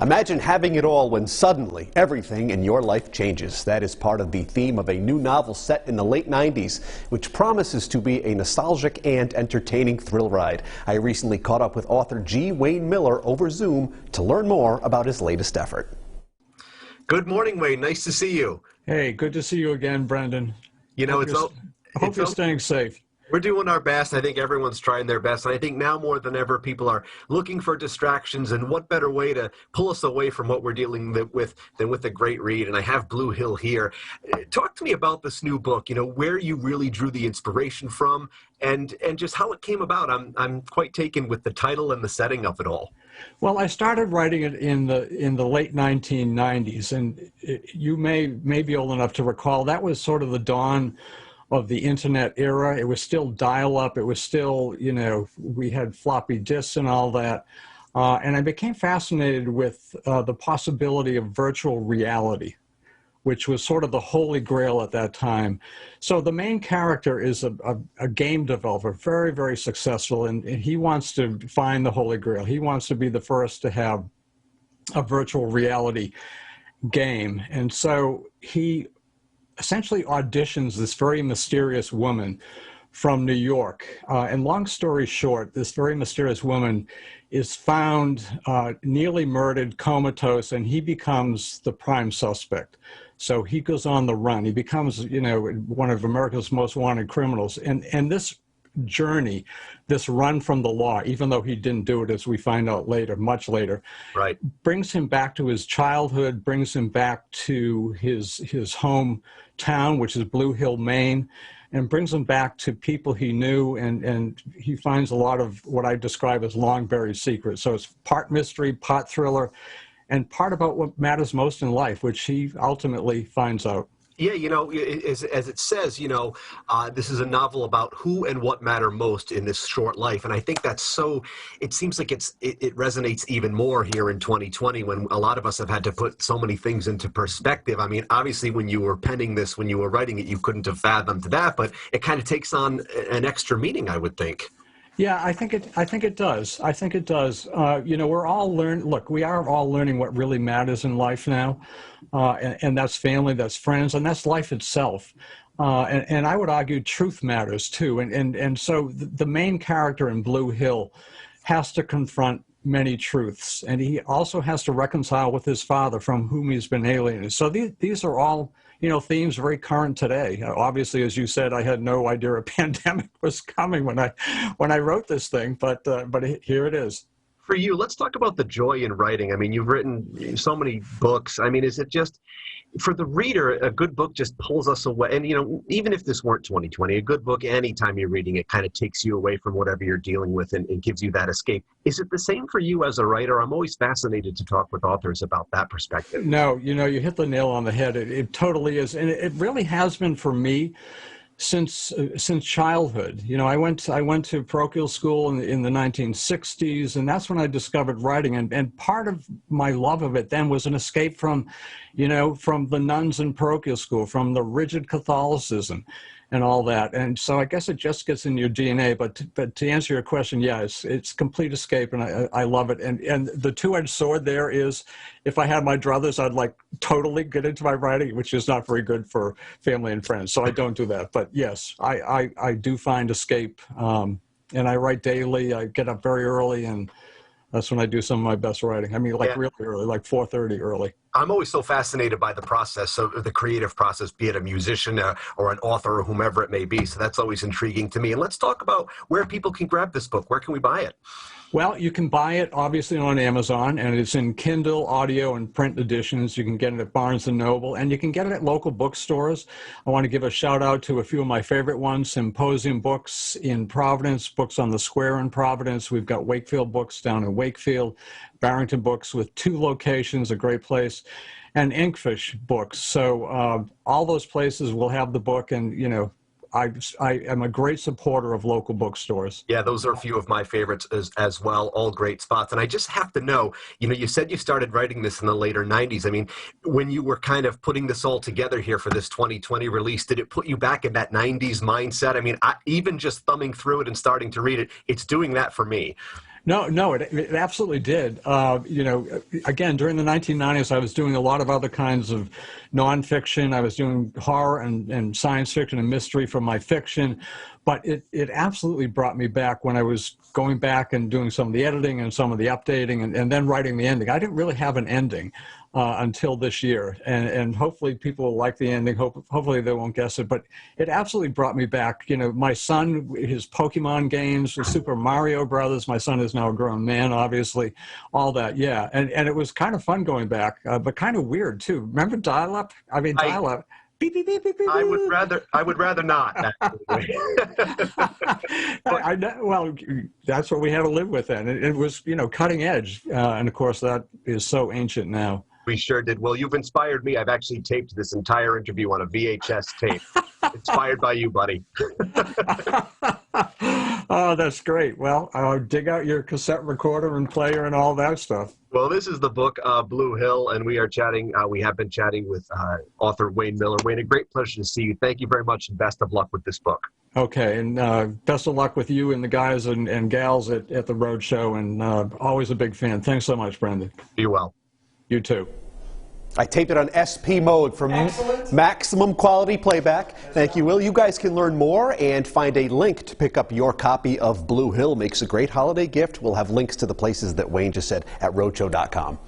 Imagine having it all when suddenly everything in your life changes. That is part of the theme of a new novel set in the late 90s, which promises to be a nostalgic and entertaining thrill ride. I recently caught up with author G. Wayne Miller over Zoom to learn more about his latest effort. Good morning, Wayne. Nice to see you. Hey, good to see you again, Brendan. You know, I hope you're staying safe. We're doing our best. I think everyone's trying their best. And I think now more than ever, people are looking for distractions. And what better way to pull us away from what we're dealing with than with a great read? And I have Blue Hill here. Talk to me about this new book, where you really drew the inspiration from and just how it came about. I'm quite taken with the title and the setting of it all. Well, I started writing it in the late 1990s. And you may be old enough to recall that was sort of the dawn of the internet era. It was still dial-up. It was still, we had floppy disks and all that. And I became fascinated with the possibility of virtual reality, which was sort of the holy grail at that time. So the main character is a game developer, very, very successful, and he wants to find the holy grail. He wants to be the first to have a virtual reality game. And so he essentially auditions this very mysterious woman from New York. And long story short, this very mysterious woman is found nearly murdered, comatose, and he becomes the prime suspect. So he goes on the run. He becomes, one of America's most wanted criminals. And this journey, this run from the law, even though he didn't do it, as we find out later, much later, right, brings him back to his childhood, brings him back to his hometown, which is Blue Hill, Maine, and brings him back to people he knew, and he finds a lot of what I describe as long buried secrets. So it's part mystery, part thriller, and part about what matters most in life, which he ultimately finds out. Yeah, as it says, this is a novel about who and what matter most in this short life. And I think that's so, it seems like it resonates even more here in 2020 when a lot of us have had to put so many things into perspective. I mean, obviously when you were penning this, when you were writing it, you couldn't have fathomed that, but it kind of takes on an extra meaning, I would think. Yeah, I think it does. I think it does. We're all we are all learning what really matters in life now. And that's family, that's friends, and that's life itself. And I would argue truth matters too. And so the main character in Blue Hill has to confront many truths. And he also has to reconcile with his father from whom he's been alienated. So these are all themes very current today. Obviously, as you said, I had no idea a pandemic was coming when I wrote this thing, but here it is. For you, let's talk about the joy in writing. I mean, you've written so many books. I mean, is it just, for the reader, a good book just pulls us away? And, even if this weren't 2020, a good book, anytime you're reading it, kind of takes you away from whatever you're dealing with and gives you that escape. Is it the same for you as a writer? I'm always fascinated to talk with authors about that perspective. No, you hit the nail on the head. It totally is. And it really has been for me since childhood. I went to parochial school in the 1960s, and that's when I discovered writing. And part of my love of it then was an escape from the nuns in parochial school, from the rigid Catholicism and all that. And so I guess it just gets in your DNA. But to answer your question, yeah, it's complete escape, and I love it. And the two-edged sword there is, if I had my druthers, I'd totally get into my writing, which is not very good for family and friends. So I don't do that. But yes, I do find escape. And I write daily. I get up very early, and that's when I do some of my best writing. I mean, really early, 4:30 early. I'm always so fascinated by the process, of the creative process, be it a musician or an author or whomever it may be. So that's always intriguing to me. And let's talk about where people can grab this book. Where can we buy it? Well, you can buy it obviously on Amazon, and it's in Kindle, audio, and print editions. You can get it at Barnes & Noble, and you can get it at local bookstores. I want to give a shout out to a few of my favorite ones: Symposium Books in Providence, Books on the Square in Providence. We've got Wakefield Books down in Wakefield, Barrington Books with 2 locations, a great place, and Inkfish Books. So all those places will have the book, and I am a great supporter of local bookstores. Yeah, those are a few of my favorites as well, all great spots. And I just have to know, you said you started writing this in the later 90s. I mean, when you were kind of putting this all together here for this 2020 release, did it put you back in that 90s mindset? I mean, even just thumbing through it and starting to read it, it's doing that for me. No, it absolutely did. You know, again, during the 1990s, I was doing a lot of other kinds of nonfiction. I was doing horror and science fiction and mystery for my fiction. But it absolutely brought me back when I was going back and doing some of the editing and some of the updating and then writing the ending. I didn't really have an ending until this year. And hopefully people will like the ending. Hopefully they won't guess it. But it absolutely brought me back. You know, my son, his Pokemon games, the Super Mario Brothers. My son is now a grown man, obviously. All that, yeah. And it was kind of fun going back, but kind of weird, too. Remember dial-up? I mean, dial-up. Beep, beep, beep, beep, beep, I would rather not. Well, that's what we had to live with then. It was, you know, cutting edge. And of course, that is so ancient now. We sure did. Well, you've inspired me. I've actually taped this entire interview on a VHS tape. Inspired by you, buddy. Oh, that's great. Well, I'll dig out your cassette recorder and player and all that stuff. Well, this is the book, Blue Hill, and we are chatting. We have been chatting with author Wayne Miller. Wayne, a great pleasure to see you. Thank you very much, and best of luck with this book. Okay, and best of luck with you and the guys and gals at the Roadshow, and always a big fan. Thanks so much, Brendan. Be well. You too. I taped it on SP mode for maximum quality playback. Thank you, Will. You guys can learn more and find a link to pick up your copy of Blue Hill. Makes a great holiday gift. We'll have links to the places that Wayne just said at roadshow.com.